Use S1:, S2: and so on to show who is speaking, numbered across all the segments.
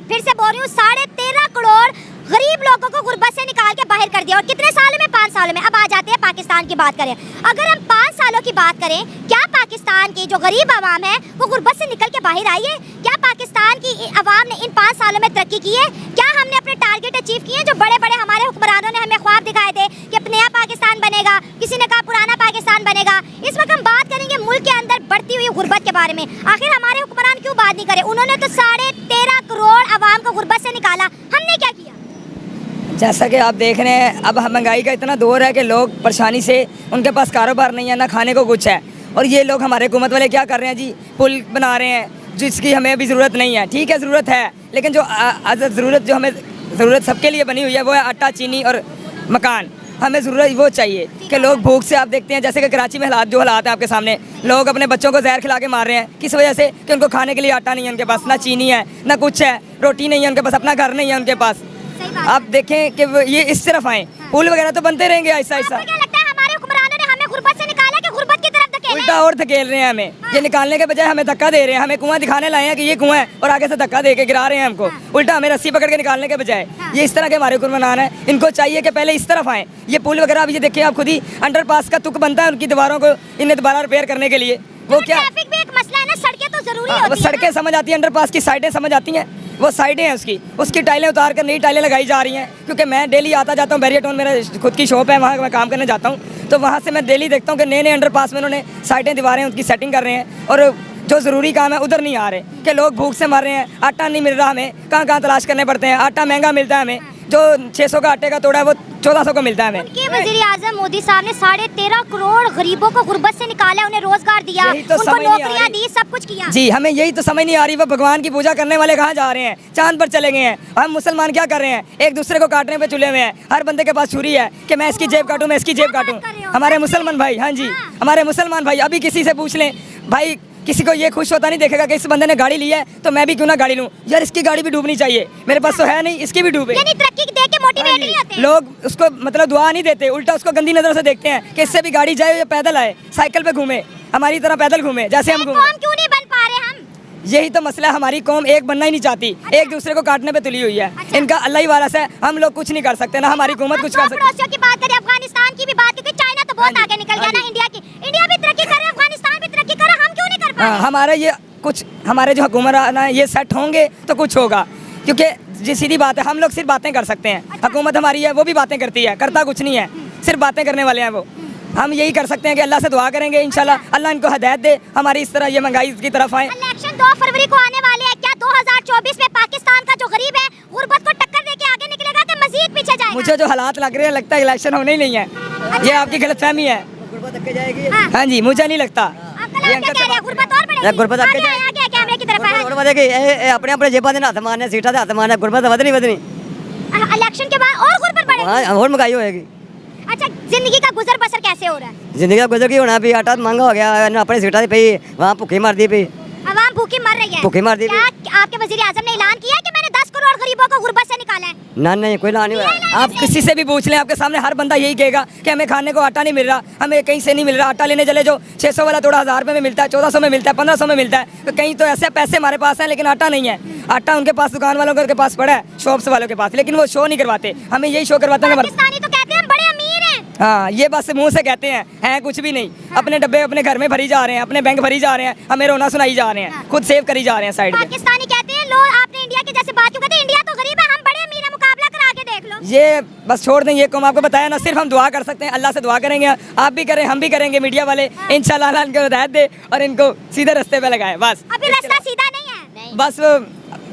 S1: फिर से बोल रही हूँ, 13.5 करोड़ गरीब लोगों को गुर्बत से निकाल के बाहर कर दिया। और कितने सालों में? 5 सालों में। अब आ जाते हैं पाकिस्तान की बात करें। अगर हम 5 सालों की बात करें, क्या पाकिस्तान की जो गरीब आवाम है वो गुर्बत से निकल के बाहर आई है? क्या पाकिस्तान की आवाम ने इन 5 सालों में तरक्की की है? क्या हमने अपने टारगेट अचीव किए? जो बड़े बड़े हमारे हुक्मरानों ने हमें ख्वाब दिखाए थे कि नया पाकिस्तान बनेगा, किसी ने कहा पुराना पाकिस्तान बनेगा। इस वक्त हम बात करेंगे मुल्क के अंदर बढ़ती हुई गुर्बत के बारे में। आखिर हमारे हुक्मरान क्यों बात नहीं करे? उन्होंने तो 13.5 करोड़ आवाम को गुर्बत से निकाला, हमने क्या किया?
S2: जैसा कि आप देख रहे हैं, अब महंगाई का इतना दौर है कि लोग परेशानी से, उनके पास कारोबार नहीं है, ना खाने को कुछ है। और ये लोग हमारे हुकूमत वाले क्या कर रहे हैं जी, पुल बना रहे हैं जिसकी हमें अभी ज़रूरत नहीं है। ठीक है, ज़रूरत है, लेकिन जो ज़रूरत जो हमें ज़रूरत सबके लिए बनी हुई है वो है आटा, चीनी और मकान। हमें ज़रूरत वो चाहिए कि लोग भूख से, आप देखते हैं जैसे कि कराची में जो हालात हैं आपके सामने, लोग अपने बच्चों को जहर खिला के मार रहे हैं। किस वजह से? कि उनको खाने के लिए आटा नहीं है उनके पास, ना चीनी है, ना कुछ है, रोटी नहीं है उनके पास, अपना घर नहीं है उनके पास। आप देखें कि ये इस तरफ आए, पुल वगैरह तो बनते रहेंगे ऐसा ऐसा।
S1: क्या लगता है हमारे हुक्मरानों ने हमें गुर्बत से निकाला कि गुर्बत की तरफ धकेला?
S2: उल्टा और धकेल रहे हैं हमें। ये निकालने के बजाय हमें धक्का दे रहे हैं। हमें कुआं दिखाने लाए हैं कि ये कुआं है और आगे से धक्का दे के गिरा रहे हैं हमको। उल्टा हमें रस्सी पकड़ के निकालने के बजाय ये इस तरह के हमारे हुक्मरान हैं। इनको चाहिए कि पहले इस तरफ आए। ये पुल वगैरह अब ये देखिए आप खुद ही, अंडरपास का तुक बनता है उनकी दीवारों को इन्हें दोबारा रिपेयर करने के लिए। वो क्या,
S1: ट्रैफिक भी एक मसला है ना, सड़कें तो जरूरी होती हैं।
S2: वो सड़कें समझ आती हैं, अंडरपास की साइडें समझ आती हैं, वो साइडें हैं उसकी टाइलें उतार कर नई टाइलें लगाई जा रही हैं। क्योंकि मैं डेली आता जाता हूँ, बैरियर टाउन मेरा खुद की शॉप है, वहाँ मैं काम करने जाता हूँ, तो वहाँ से मैं डेली देखता हूँ कि नए नए अंडरपास में उन्होंने साइडें, दीवारें उनकी सेटिंग कर रहे हैं। और जो ज़रूरी काम है उधर नहीं आ रहे, कि लोग भूख से मर रहे हैं, आटा नहीं मिल रहा, हमें कहाँ कहाँ तलाश करने पड़ते हैं। आटा महंगा मिलता है हमें, जो 600 का आटे का तोड़ा है वो 1400 को मिलता है हमें।
S1: उनके वज़ीर आज़म मोदी साहब ने 13.5 करोड़ गरीबों को गुर्बत से निकाला, उन्हें रोजगार दिया,
S2: तो
S1: उनको नौकरियां दी, सब कुछ किया।
S2: जी, हमें यही तो समझ नहीं आ रही, वो भगवान की पूजा करने वाले कहाँ जा रहे हैं? चांद पर चले गए हैं। हम मुसलमान क्या कर रहे हैं? एक दूसरे को काटने पे तुले हुए हैं। हर बंदे के पास छुरी है कि मैं इसकी जेब काटूं, मैं इसकी जेब काटूं। हमारे मुसलमान भाई, हाँ जी, हमारे मुसलमान भाई, अभी किसी से पूछ लें भाई, किसी को ये खुश होता नहीं देखेगा कि इस बंदे ने गाड़ी ली है तो मैं भी क्यों ना गाड़ी लूं। यार इसकी गाड़ी भी डूबनी चाहिए, मेरे पास तो है नहीं, इसकी भी डूबे।
S1: यानी तरक्की देख के मोटिवेट नहीं होते
S2: लोग, उसको मतलब दुआ नहीं देते, उल्टा उसको गंदी नजर से देखते हैं कि इससे भी गाड़ी जाए या पैदल आए, साइकिल पे घूमे, हमारी तरह पैदल घूमे जैसे हम घूमे।
S1: क्यों नहीं बन पा रहे हम?
S2: यही तो मसला है, हमारी कौम एक बनना ही नहीं चाहती, एक दूसरे को काटने पे तुली हुई है। इनका अल्लाह ही वारस है, हम लोग कुछ नहीं कर सकते, ना हमारी हुकूमत कुछ कर सकती।
S1: पड़ोसियों की बात करें, अफगानिस्तान की भी बात, क्योंकि चाइना तो बहुत आगे निकल गया ना इंडिया की। इंडिया भी तरक्की कर रहा है, अफगानिस्तान भी तरक्की कर रहा है, हम क्यों नहीं कर पा रहे?
S2: हमारा ये कुछ, हमारे जो हुकूमरान है ये सेट होंगे तो कुछ होगा, क्योंकि जी सीधी बात है, हम लोग सिर्फ बातें कर सकते हैं। हुकूमत हमारी है वो भी बातें करती है, करता कुछ नहीं है, सिर्फ बातें करने वाले हैं वो। हम यही कर सकते हैं कि अल्लाह से दुआ करेंगे, इंशाल्लाह अल्लाह इनको हिदायत दे, हमारी इस तरह ये महंगाई की तरफ आए।
S1: इलेक्शन 2 फरवरी को आने वाले हैं, क्या 2024 में पाकिस्तान का जो गरीब है गुर्बत को टक्कर देके आगे निकलेगा कि मजीद पीछे जाएगा?
S2: मुझे जो हालात लग रहे हैं, लगता है इलेक्शन होने ही नहीं है। ये आपकी गलतफहमी है। हाँ जी, मुझे नहीं लगता।
S1: गुर्बत कैमरे की तरफ है।
S3: अपने अपने जेबा दे हथ मारने, सीटा दे हथ मारने, गुर्बत वधनी वधनी।
S1: इलेक्शन के बाद और गुर्बत बढ़ेगी।
S3: और महंगाई होएगी।
S1: अच्छा, जिंदगी का गुजर बसर कैसे हो रहा है?
S3: जिंदगी का गुजर की होना भी, आटा महंगा हो गया, अपने सीटा पे वहाँ भूखी मार दी पे,
S1: आवाम भूखी मर रही है।
S3: भूखी मार दी।
S1: क्या आपके वजीर आजम ने ऐलान किया कि मैंने 10 करोड़ गरीबों को गुर्बत से निकाला है?
S3: ना नहीं, कोई ऐलान नहीं हुआ।
S2: आप किसी से भी पूछ लें, आपके सामने हर बंदा यही कहेगा कि हमें खाने को आटा नहीं मिल रहा, हमें कहीं से नहीं मिल रहा। आटा लेने चले जो 600 वाला थोड़ा 1000 रुपये में मिलता है, 1400 में मिलता है, 1500 में मिलता है। तो कहीं तो ऐसे पैसे हमारे पास हैं लेकिन आटा नहीं है। आटा उनके पास, दुकान वालों के पास पड़ा है, शॉप्स वालों के पास, लेकिन वो शो नहीं करवाते। हमें यही शो करवाते हैं।
S1: पाकिस्तानी तो कहते हैं हम बड़े अमीर हैं।
S2: हाँ, ये बस मुंह से कहते हैं कुछ भी नहीं। अपने डब्बे अपने घर में भरी जा रहे हैं, अपने बैंक भरी जा रहे हैं, हमें रोना सुनाई जा रहे हैं, खुद सेव करी जा रहे हैं साइड में।
S1: पाकिस्तानी कहते हैं लोग, आपने इंडिया के जैसे बात क्यों कहते हैं? इंडिया तो गरीब है, हम बड़े अमीर हैं, मुकाबला करा के देख लो।
S2: ये बस छोड़ दें, ये कौम आपको बताया ना, सिर्फ हम दुआ कर सकते हैं, अल्लाह से दुआ करेंगे, आप भी करें, हम भी करेंगे, मीडिया वाले, इंशाल्लाह अल्लाह इनको हिदायत दे और इनको सीधे रास्ते पे लगाए। बस
S1: अभी रास्ता सीधा नहीं है,
S2: बस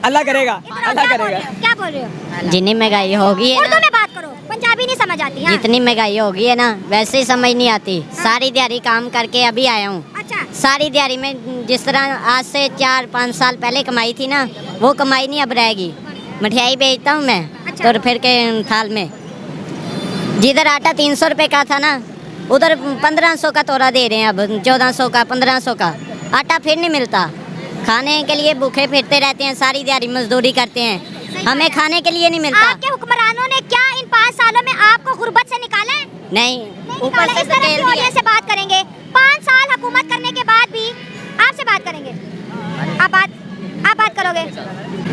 S2: अल्लाह करेगा, अल्लाह करेगा।
S1: क्या बोल रहे हो?
S4: जितनी महंगाई होगी है
S1: उर्दू में बात करो, पंजाबी नहीं समझ आती।
S4: जितनी महंगाई होगी है ना, वैसे ही समझ नहीं आती। सारी दिहाड़ी काम करके अभी आया हूँ।
S1: अच्छा,
S4: सारी दिहाड़ी में जिस तरह आज से 4-5 साल पहले कमाई थी ना, वो कमाई नहीं अब रहेगी। मिठाई बेचता हूँ मैं तो फिर के थाल में, जिधर आटा 300 रुपये का था ना, उधर 1500 का तोड़ा दे रहे हैं, अब 1400 का, 1500 का। आटा फिर नहीं मिलता, खाने के लिए भूखे फिरते रहते हैं, सारी दिहाड़ी मजदूरी करते हैं, हमें खाने के लिए नहीं मिलता।
S1: आपके हुक्मरानों ने क्या इन 5 सालों में आपको गुर्बत से निकाला है?
S4: नहीं,
S1: ऊपर से धकेल दिया। से बात करेंगे, 5 साल हुकूमत करने के बाद भी आपसे बात करेंगे। आप बात करोगे?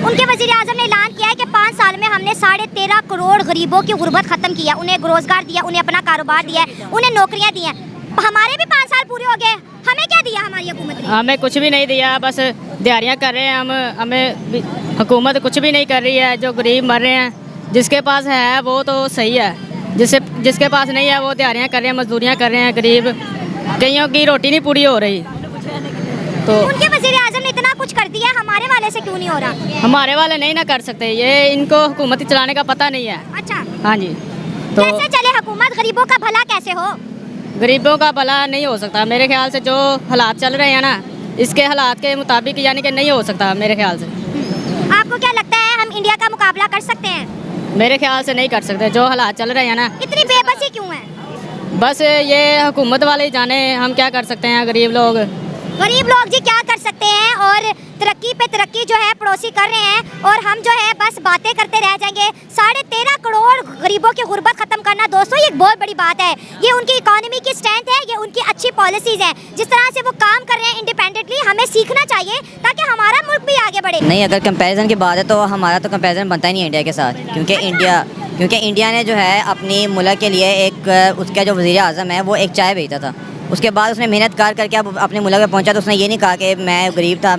S1: उनके वज़ीर आज़म ने ऐलान किया है कि 5 साल में हमने 13.5 करोड़ गरीबों की गुर्बत ख़त्म किया, उन्हें रोज़गार दिया, उन्हें अपना कारोबार दिया, उन्हें नौकरियाँ दी हैं। हमारे भी 5 साल पूरे हो गए, हमें क्या दिया हमारी हुकूमत ने?
S5: हमें कुछ भी नहीं दिया, बस दिहाड़ियाँ कर रहे हैं हम। हमें हुकूमत कुछ भी नहीं कर रही है। जो गरीब मर रहे हैं, जिसके पास है वो तो सही है, जिसके पास नहीं है वो दिहाड़ियाँ कर रहे हैं, मजदूरियाँ कर रहे हैं। गरीब कईयों की रोटी नहीं पूरी हो रही। तो
S1: उनके वज़ीर आज़म ने इतना कुछ कर दिया, हमारे वाले से क्यों नहीं हो रहा?
S5: हमारे वाले नहीं ना कर सकते, ये इनको हुकूमत चलाने का पता नहीं है।
S1: अच्छा,
S5: हाँ जी। तो
S1: कैसे चले हुकूमत? गरीबों का भला कैसे हो?
S5: गरीबों का भला नहीं हो सकता मेरे ख्याल से। जो हालात चल रहे हैं ना, इसके हालात के मुताबिक यानी कि नहीं हो सकता मेरे ख्याल से।
S1: आपको क्या लगता है हम इंडिया का मुकाबला कर सकते हैं?
S5: मेरे ख्याल से नहीं कर सकते। जो हालात चल रहे हैं ना,
S1: इतनी बेबसी क्यों है?
S5: बस ये हुकूमत वाले ही जाने, हम क्या कर सकते हैं। गरीब लोग
S1: जी क्या कर सकते हैं? और तरक्की पे तरक्की जो है पड़ोसी कर रहे हैं, और हम जो है बस बातें करते रह जाएंगे। 13.5 करोड़ गरीबों की गुर्बत खत्म करना दोस्तों, ये एक बहुत बड़ी बात है। ये उनकी इकोनॉमी की स्ट्रेंथ है, ये उनकी अच्छी पॉलिसीज हैं। जिस तरह से वो काम कर रहे हैं इंडिपेंडेंटली, हमें सीखना चाहिए ताकि हमारा मुल्क भी आगे बढ़े।
S3: नहीं, अगर कंपैरिजन की बात है तो हमारा तो कंपैरिजन बनता ही नहीं इंडिया के साथ, क्योंकि इंडिया ने जो है अपनी मुल्क के लिए एक उसका जो वज़ीर आज़म है वो एक चाय बेचता था। उसके बाद उसने मेहनत करके अब अपने मुल्क में पहुंचा, तो उसने ये नहीं कहा कि मैं गरीब था,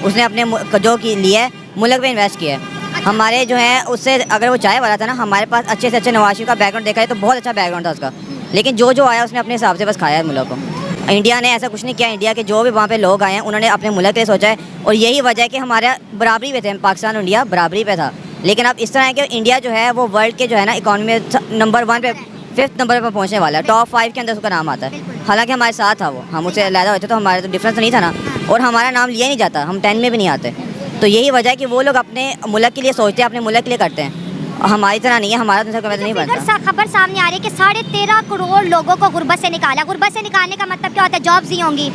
S3: उसने अपने जो लिए मुल्क में इन्वेस्ट किया है। हमारे जो है उससे, अगर वो चाय वाला था ना, हमारे पास अच्छे से अच्छे नवाज शरीफ का बैकग्राउंड देखा है तो बहुत अच्छा बैकग्राउंड था उसका, लेकिन जो आया उसने अपने हिसाब से बस खाया है मुल्क को। इंडिया ने ऐसा कुछ नहीं किया। इंडिया के जो भी वहाँ पे लोग आए हैं उन्होंने अपने मुल्क के लिए सोचा है, और यही वजह है कि हमारा बराबरी पे थे, पाकिस्तान और इंडिया बराबरी पे था। लेकिन अब इस तरह है कि इंडिया जो है वो वर्ल्ड के जो है ना इकॉनमी में नंबर 1 पे 5th नंबर पर पहुंचने वाला है। टॉप 5 के अंदर उसका नाम आता है। हालांकि हमारे साथ था वो, हम उससे अलग होते तो हमारे तो डिफरेंस नहीं था ना, और हमारा नाम लिया नहीं जाता, हम 10 में भी नहीं आते। तो यही वजह है कि वो लोग अपने मुल्क के लिए सोचते हैं, अपने मुल्क के लिए करते हैं, और हमारी तरह नहीं है। हमारा तो नहीं बनता।
S1: खबर सामने आ रही है कि 13.5 करोड़ लोगों को गुर्बत से निकाला। गुर्बत से निकालने का मतलब क्या होता है? जॉब्स दी होंगी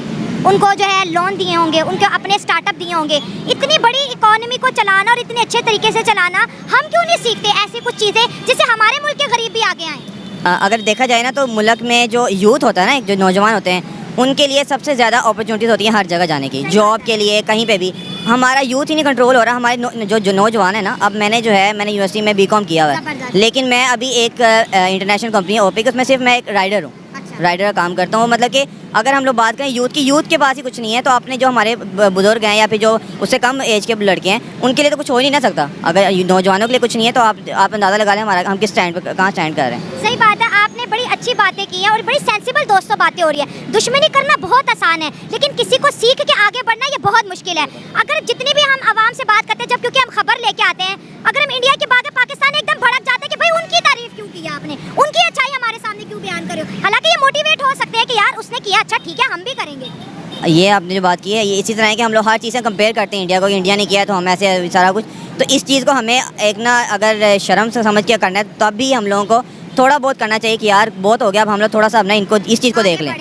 S1: उनको, जो है लोन दिए होंगे, उनके अपने स्टार्टअप दिए होंगे। इतनी बड़ी इकोनॉमी को चलाना और इतने अच्छे तरीके से चलाना, हम क्यों नहीं सीखते ऐसी कुछ चीज़ें जिससे हमारे मुल्क के गरीब भी आगे आएँ?
S3: अगर देखा जाए ना तो मुल्क में जो यूथ होता है ना, जो नौजवान होते हैं, उनके लिए सबसे ज़्यादा अपॉर्चुनिटीज़ होती हैं हर जगह जाने की, जॉब के लिए, कहीं पे भी। हमारा यूथ ही नहीं कंट्रोल हो रहा। हमारे जो नौजवान है ना, अब मैंने यूनिवर्सिटी में बीकॉम किया हुआ है, लेकिन मैं अभी एक इंटरनेशनल कंपनी ओपिक, उसमें सिर्फ मैं एक राइडर हूँ, राइडर का काम करता हूँ। मतलब कि अगर हम लोग बात करें यूथ के पास ही कुछ नहीं है, तो अपने जो हमारे बुजुर्ग हैं या फिर जो उससे कम एज के लड़के हैं, उनके लिए तो कुछ हो ही नहीं ना सकता। अगर नौजवानों के लिए कुछ नहीं है तो आप अंदाज़ा लगा लें हम किस स्टैंड पर, कहाँ स्टैंड कर रहे हैं।
S1: सही बात है, आपने बड़ी अच्छी बातें की हैं और बड़ी सेंसिबल दोस्तों बातें हो रही है। दुश्मनी करना बहुत आसान है, लेकिन किसी को सीख के आगे बढ़ना ये बहुत मुश्किल है। अगर जितनी भी हम आवाम से बात करते हैं, जब क्योंकि हम खबर लेके आते हैं, अगर हम इंडिया की बात है, पाकिस्तान एकदम भड़क जाता है कि भाई उनकी तारीफ क्यों की आपने, उनकी अच्छाई हमारे सामने क्यों बयान करे हो। हालांकि ये मोटिवेट हो सकते हैं कि यार उसने किया, अच्छा ठीक है हम भी करेंगे।
S3: ये आपने जो बात की है, ये इसी तरह है कि हम लोग हर चीज़ से कंपेयर करते हैं इंडिया को, कि इंडिया ने किया है तो हम ऐसे सारा कुछ। तो इस चीज़ को हमें एक ना, अगर शर्म से समझ के करना है, तब भी हम लोगों को थोड़ा बहुत करना चाहिए कि यार बहुत हो गया, अब हम लोग थोड़ा सा अपना इनको इस चीज़ को देख लें,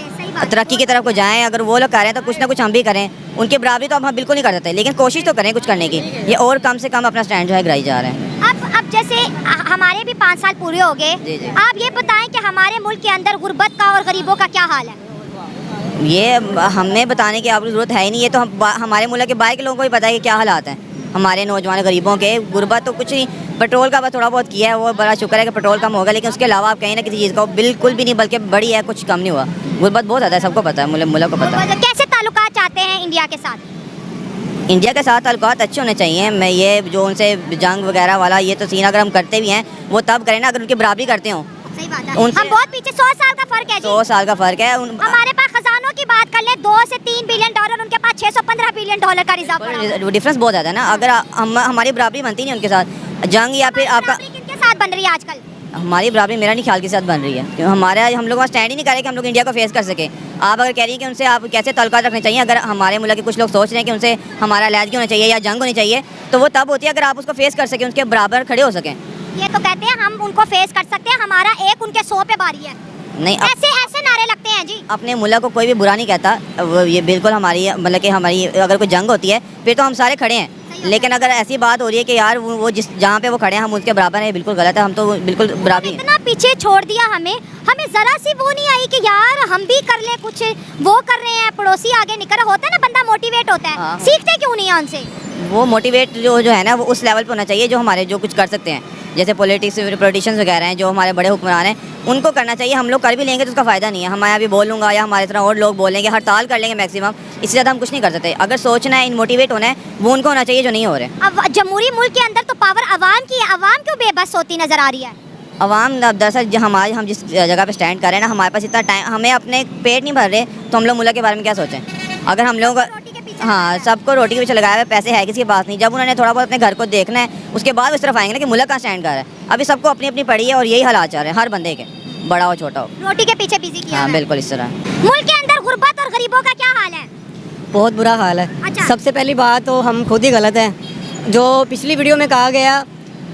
S3: तरक्की की तरफ को जाएं। अगर वो लोग कर रहे हैं तो कुछ ना कुछ हम भी करें। उनकी बराबरी तो हम बिल्कुल नहीं कर सकते, लेकिन कोशिश तो करें कुछ करने की। ये और कम से कम अपना स्टैंड जो है गिराई जा रहे हैं।
S1: अब जैसे हमारे भी 5 साल पूरे हो गए, आप ये बताएं कि हमारे मुल्क के अंदर गुर्बत का और गरीबों का क्या हाल है?
S3: ये हमें बताने की आपकी ज़रूरत है ही नहीं, ये तो हमारे मुल्क के बाहर के लोगों को भी पता है कि क्या हालात हैं हमारे नौजवान गरीबों के। गुर्बत तो कुछ नहीं, पेट्रोल का बस थोड़ा बहुत किया है, वो बड़ा शुक्र है कि पेट्रोल कम होगा, लेकिन उसके अलावा आप कहीं ना किसी चीज़ का बिल्कुल भी नहीं, बल्कि बड़ी है, कुछ कम नहीं हुआ। गुर्बत बहुत ज़्यादा है, सबको पता है, मुल्क को पता है।
S1: कैसे ताल्लुकात चाहते हैं इंडिया के साथ?
S3: इंडिया के साथ ताल्लुकात अच्छे होने चाहिए। मैं ये जो उनसे जंग वगैरह वाला ये तो सीन अगर हम करते भी हैं, वो तब करें ना अगर उनकी बराबरी करते हो।
S1: सही बात है, हम बहुत पीछे, 100 साल का फर्क है जी।
S3: 100 साल का फर्क है।
S1: हमारे पास खजानों की बात कर ले, 2 से 3 बिलियन डॉलर, उनके पास 615 बिलियन डॉलर का रिजर्व पड़ा है।
S3: डिफरेंस बहुत ज़्यादा है ना। अगर हमारी बराबरी बनती नहीं उनके साथ, जंग या फिर आपका,
S1: किनके साथ बन रही है आजकल?
S3: हमारी बराबरी मेरा नहीं ख्याल के साथ बन रही है, क्योंकि हम लोग स्टैंड ही नहीं कर रहे कि हम लोग इंडिया को फेस कर सके। आप अगर कह रही हैं कि उनसे आप कैसे ताल्लुकात रखने चाहिए, अगर हमारे मुल्क के कुछ लोग सोच रहे हैं कि उनसे हमारा अलहदगी होना चाहिए या जंग होनी चाहिए, तो वो तब होती है अगर आप उसको फेस कर सकें, उनके बराबर खड़े हो सकें।
S1: ये तो कहते हैं हम उनको फेस कर सकते हैं, हमारा एक उनके 100 पे बारी है।
S3: नहीं,
S1: ऐसे नारे लगते हैं जी।
S3: अपने मुल्क को कोई भी बुरा नहीं कहता, ये बिल्कुल हमारी, मतलब कि हमारी अगर कोई जंग होती है फिर तो हम सारे खड़े हैं, लेकिन अगर ऐसी बात हो रही है कि यार वो जहाँ पे वो खड़े हैं हम उसके बराबर हैं, बिल्कुल गलत है। हम तो बिल्कुल बराबरी है।
S1: इतना पीछे छोड़ दिया हमें ज़रा सी वो नहीं आई कि यार हम भी कर ले कुछ, वो कर रहे हैं, पड़ोसी आगे निकल, होता है ना, बंदा मोटिवेट होता है। सीखते क्यों नहीं है उनसे?
S3: वो मोटिवेट जो है ना वो उस लेवल पे होना चाहिए जो हमारे जो कुछ कर सकते हैं, जैसे पॉलिटिशियंस वगैरह हैं जो हमारे बड़े हुक्मरान हैं, उनको करना चाहिए। हम लोग कर भी लेंगे तो उसका फ़ायदा नहीं है। हम अभी बोलूँगा या हमारे तरह और लोग बोलेंगे, हड़ताल कर लेंगे मैक्सिमम, इससे ज़्यादा हम कुछ नहीं कर सकते। अगर सोचना है, मोटिवेट होना है, वो उनको होना चाहिए जो नहीं हो रहे।
S1: अब जमहूरी मुल्क के अंदर तो पावर अवाम की है, अवाम क्यों बेबस होती नजर आ रही है?
S3: अवाम दरअसल हम जिस जगह पे स्टैंड कर रहे हैं ना, हमारे पास इतना टाइम, हमें अपने पेट नहीं भर रहे तो हम लोग मुल्क के बारे में क्या सोचें? अगर हम लोगों का हाँ, सबको रोटी के पीछे लगाया हुआ है, पैसे है किसी के पास नहीं। जब उन्होंने थोड़ा बहुत अपने घर को देखना है, उसके बाद उस तरफ आएंगे ना कि मुल्क कहाँ स्टैंड कर रहा है। अभी सबको अपनी अपनी पड़ी है और यही हालात चल रहे हैं हर बंदे के, बड़ा हो छोटा हो,
S1: रोटी के पीछे बिजी किया
S3: हाँ
S1: है।
S3: बिल्कुल इस तरह।
S1: मुल्क के अंदर गुर्बत और गरीबों का क्या हाल है?
S6: बहुत बुरा हाल है।
S1: अच्छा।
S6: सबसे पहली बात तो हम खुद ही गलत हैं। जो पिछली वीडियो में कहा गया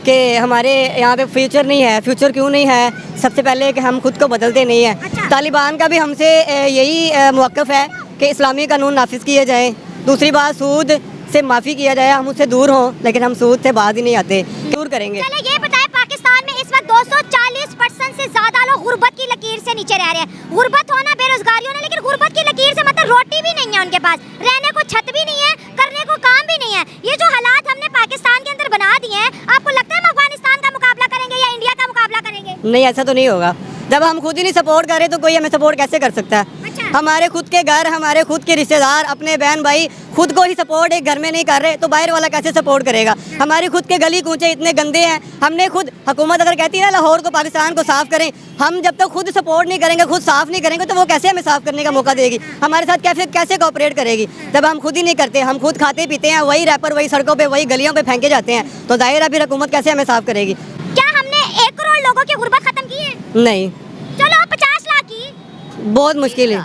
S6: कि हमारे यहाँ पे फ्यूचर नहीं है, फ्यूचर क्यों नहीं है? सबसे पहले कि हम खुद को बदलते नहीं हैं।
S1: अच्छा।
S6: तालिबान का भी हमसे यही मौक़िफ़ है कि इस्लामी कानून नाफिज किए जाएँ। दूसरी बात, सूद से माफ़ी किया जाए, हम उससे दूर हों, लेकिन हम सूद से बाहर ही नहीं आते। दूर करेंगे।
S1: चले ये बताएं, पाकिस्तान में इस वक्त 240% से ज्यादा लोग गुर्बत की लकीर से नीचे रह रहे हैं। गुर्बत होना, बेरोजगारी होना, लेकिन गुर्बत की लकीर से मतलब रोटी भी नहीं है उनके पास, रहने को छत भी नहीं है, करने को काम भी नहीं है। ये जो हालात हमने पाकिस्तान के अंदर बना दिए हैं, आपको लगता है हम अफगानिस्तान का मुकाबला करेंगे या इंडिया का मुकाबला करेंगे?
S6: नहीं, ऐसा तो नहीं होगा। जब हम खुद ही नहीं सपोर्ट करें तो कोई हमें सपोर्ट कैसे कर सकता है?
S1: अच्छा।
S6: हमारे खुद के घर, हमारे खुद के रिश्तेदार, अपने बहन भाई खुद को ही सपोर्ट एक घर में नहीं कर रहे तो बाहर वाला कैसे सपोर्ट करेगा? हमारे खुद के गली कूचे इतने गंदे हैं। हमने खुद, हुकूमत अगर कहती है ना लाहौर को, पाकिस्तान को साफ़ करें, हम जब तक खुद सपोर्ट नहीं करेंगे, खुद साफ़ नहीं करेंगे तो वो कैसे हमें साफ़ करने का मौका देगी? हमारे साथ कैसे कोऑपरेट करेगी? जब हम खुद ही नहीं करते, हम खुद खाते पीते हैं, वही रैपर वही सड़कों पर वही गलियों पर फेंके जाते हैं, तो दायरा फिर हुकूमत कैसे हमें साफ़ करेगी?
S1: क्या हमने 1 करोड़ लोगों की गुर्बत खत्म की है?
S6: नहीं,
S1: चलो 50 लाख की,
S6: बहुत मुश्किल है।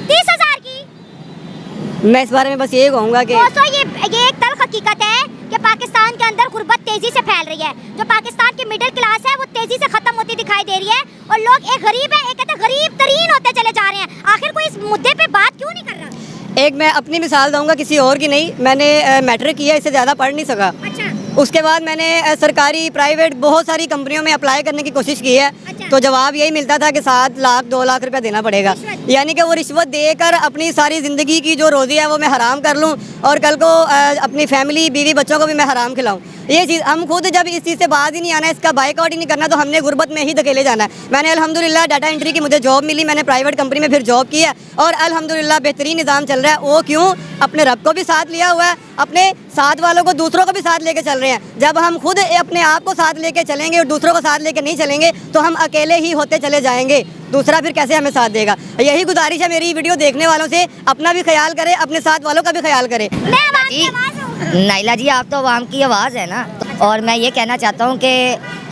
S1: 30,000 की।
S6: मैं इस बारे में बस ये कहूँगा कि
S1: दोस्तों, ये एक तल्ख हकीकत है कि पाकिस्तान के अंदर गुर्बत तेजी से फैल रही है। जो पाकिस्तान की मिडिल क्लास है वो तेजी से खत्म होती दिखाई दे रही है, और लोग एक गरीब है, एक कहते गरीब तरीन होते चले जा रहे हैं। आखिर कोई इस मुद्दे पे बात क्यों नहीं कर रहा?
S6: एक मैं अपनी मिसाल दूंगा, किसी और की नहीं। मैंने मैट्रिक किया, इससे ज़्यादा पढ़ नहीं सका।
S1: अच्छा।
S6: उसके बाद मैंने सरकारी प्राइवेट बहुत सारी कंपनियों में अप्लाई करने की कोशिश की है।
S1: अच्छा।
S6: तो जवाब यही मिलता था कि 7 लाख 2 लाख रुपया देना पड़ेगा।
S1: रिश्वत।
S6: यानी कि वो रिश्वत देकर अपनी सारी ज़िंदगी की जो रोज़ी है वो मैं हराम कर लूँ, और कल को अपनी फैमिली बीवी बच्चों को भी मैं हराम खिलाऊँ। ये चीज़ हम खुद जब इस चीज़ से बात ही नहीं आना है, इसका बाइकआउट ही नहीं करना, तो हमने गुर्बत में ही धकेले जाना है। मैंने अल्हम्दुलिल्लाह डाटा एंट्री की मुझे जॉब मिली, मैंने प्राइवेट कंपनी में फिर जॉब की है, और अल्हम्दुलिल्लाह बेहतरीन निज़ाम चल रहा है। वो क्यों? अपने रब को भी साथ लिया हुआ है, अपने साथ वालों को, दूसरों को भी साथ लेके चल रहे हैं। जब हम खुद अपने आप को साथ लेके चलेंगे और दूसरों को साथ लेके नहीं चलेंगे तो हम अकेले ही होते चले जाएंगे, दूसरा फिर कैसे हमें साथ देगा? यही गुजारिश है मेरी वीडियो देखने वालों से, अपना भी ख्याल करें, अपने साथ वालों का भी ख्याल करें।
S1: मैं आवाज़ की आवाज़ हूँ।
S3: नाइला जी, आप तो आवाम की आवाज़ है ना, और मैं ये कहना चाहता हूँ कि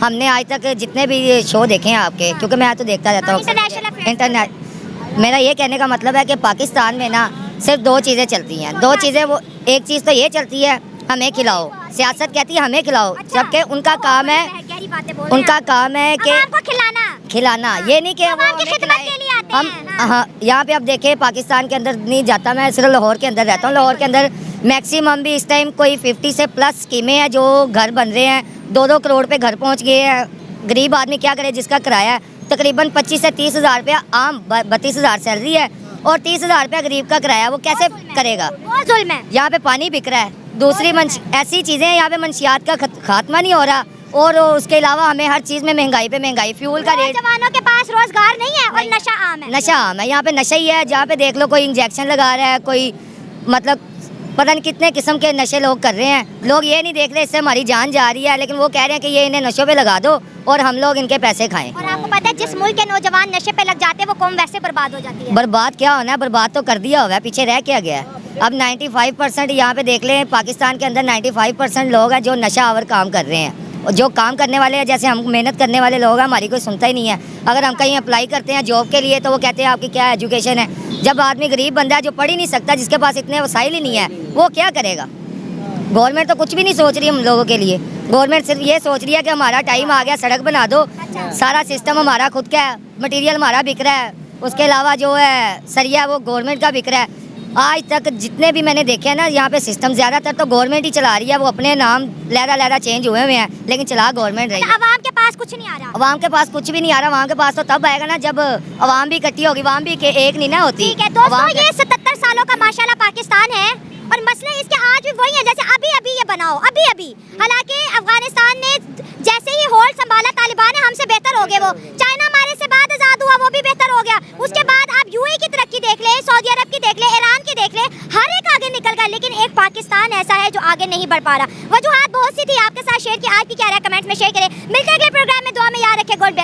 S3: हमने आज तक जितने भी शो देखे हैं आपके, क्योंकि मैं तो देखता रहता हूँ इंटरनेट, मेरा ये कहने का मतलब है कि पाकिस्तान में ना सिर्फ 2 चीज़ें चलती हैं। 2 चीज़ें, वो एक चीज़ तो ये चलती है हमें खिलाओ, सियासत कहती है हमें खिलाओ।
S1: अच्छा।
S3: जबकि उनका काम है,
S1: गहरी बातें बोल रहे हैं
S3: उनका
S1: आप।
S3: काम है कि
S1: अवाम को
S3: खिलाना, ये नहीं कि वो
S1: अवाम की
S3: हमें
S1: खिदमत
S3: खिलाए।
S1: के लिए आते
S3: हम
S1: हैं।
S3: हाँ, यहाँ पे आप देखें, पाकिस्तान के अंदर नहीं जाता, मैं सिर्फ लाहौर के अंदर रहता हूँ। लाहौर के अंदर मैक्सिमम भी इस टाइम कोई 50 से प्लस स्कीमें हैं जो घर बन रहे हैं, 2-2 करोड़ पे घर पहुँच गए हैं। गरीब आदमी क्या करे जिसका किराया तकरीबन 25 से 30 हज़ार रुपया, आम 32 हज़ार सैलरी है, और 30 हज़ार रुपया गरीब का किराया, वो कैसे करेगा?
S1: बहुत जुल्म है।
S3: यहाँ पे पानी बिक रहा है, दूसरी ऐसी चीज़ें हैं, यहाँ पे मंशियात का खात्मा नहीं हो रहा, और उसके अलावा हमें हर चीज़ में महंगाई पे महंगाई, फ्यूल का रेट,
S1: जवानों के पास रोजगार नहीं है और नशा आम है।
S3: नशा आम है। यहाँ पे नशा ही है, जहाँ पे देख लो कोई इंजेक्शन लगा रहा है, कोई मतलब पता नहीं कितने किस्म के नशे लोग कर रहे हैं। लोग ये नहीं देख रहे इससे हमारी जान जा रही है, लेकिन वो कह रहे हैं कि ये इन्हें नशों पे लगा दो और हम लोग इनके पैसे खाएं।
S1: और आपको पता है जिस मुल्क के नौजवान नशे पे लग जाते हैं वो कौम वैसे बर्बाद हो जाती है।
S3: बर्बाद क्या होना है, बर्बाद तो कर दिया हुआ है, पीछे रह क्या गया है? अब 95% यहाँ पे देख लें, पाकिस्तान के अंदर 95% लोग हैं जो नशा आवर काम कर रहे हैं। और जो काम करने वाले हैं, जैसे हम मेहनत करने वाले लोग हैं, हमारी कोई सुनता ही नहीं है। अगर हम कहीं अप्लाई करते हैं जॉब के लिए तो वो कहते हैं आपकी क्या एजुकेशन है। जब आदमी गरीब बंदा है जो पढ़ ही नहीं सकता, जिसके पास इतने वसाइल ही नहीं है, वो क्या करेगा? गवर्नमेंट तो कुछ भी नहीं सोच रही हम लोगों के लिए। गवर्नमेंट सिर्फ ये सोच रही है कि हमारा टाइम आ गया, सड़क बना दो, सारा सिस्टम हमारा खुद का है, मटेरियल हमारा बिक रहा है, उसके अलावा जो है सरिया वो गवर्नमेंट का बिक रहा है। आज तक जितने भी मैंने देखे हैं ना यहाँ पे सिस्टम, ज़्यादातर तो गवर्नमेंट ही चला रही है। वो अपने नाम लहरा चेंज हुए हुए हैं, लेकिन चला गवर्नमेंट रही है।
S1: अवाम के पास कुछ नहीं आ रहा।
S3: अवाम के पास कुछ भी नहीं आ रहा। अवाम के पास तो तब आएगा ना जब अवाम भी इकट्ठी होगी। अवाम भी एक नहीं ना होती।
S1: ठीक है दोस्तों, ये 77 सालों का माशाल्लाह पाकिस्तान है और मसले इसके आज भी वही है जैसे अभी अभी ये बनाओ अभी अभी। हालांकि अफगानिस्तान ने जैसे ही होल्ड संभाला तालिबान है हमसे बेहतर हो गए वो। चाइना हमारे से बाद आज़ाद हुआ वो भी बेहतर हो गया। उसके बाद आप यूएई की तरक्की देख ले, सऊदी अरब की देख ले, ईरान की देख ले, हर एक आगे निकल गया। लेकिन एक पाकिस्तान ऐसा है जो आगे नहीं बढ़ पा रहा। वजूहात बहुत सी थी आपके साथ शेयर की, आज की क्या रहा है कमेंट में शेयर करें। मिलते हैं अगले प्रोग्राम में, दुआ में याद रखें। God bless.